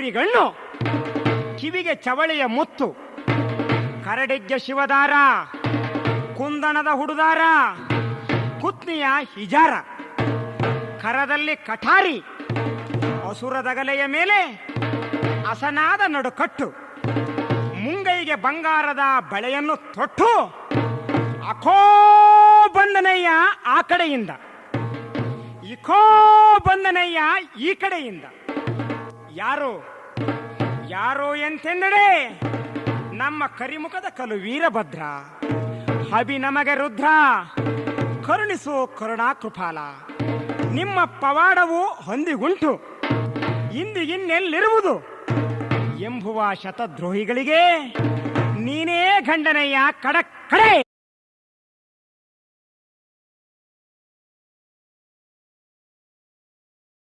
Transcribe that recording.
ಕುರಿಗಣ್ಣು, ಕಿವಿಗೆ ಚವಳೆಯ ಮುತ್ತು, ಕರಡೆಜ್ಜ ಶಿವದಾರ, ಕುಂದಣದ ಹುಡುದಾರ, ಕುತ್ನಿಯ ಹಿಜಾರ, ಕರದಲ್ಲಿ ಕಠಾರಿ, ಅಸುರದಗಲೆಯ ಮೇಲೆ ಅಸನಾದ ನಡುಕಟ್ಟು, ಮುಂಗೈಗೆ ಬಂಗಾರದ ಬಳೆಯನ್ನು ತೊಟ್ಟು ಅಖೋ ಬಂದನಯ್ಯ ಆ ಕಡೆಯಿಂದ, ಇಖೋ ಬಂದನಯ್ಯ ಈ ಕಡೆಯಿಂದ. ಯಾರು ಯಾರೋ ಎಂತೆಂದಡೆ ನಮ್ಮ ಕರಿಮುಖದ ಕಲು ವೀರಭದ್ರ, ಹಬಿ ನಮಗೆ ರುದ್ರ, ಕರುಣಿಸು ಕರುಣಾ ಕೃಪಾಲ. ನಿಮ್ಮ ಪವಾಡವು ಹೊಂದಿಗುಂಟು, ಇಂದಿಗಿನ್ನೆಲ್ಲಿರುವುದು ಎಂಬುವ ಶತದ್ರೋಹಿಗಳಿಗೆ ನೀನೇ ಗಂಡನಯ್ಯ ಕಡೆ.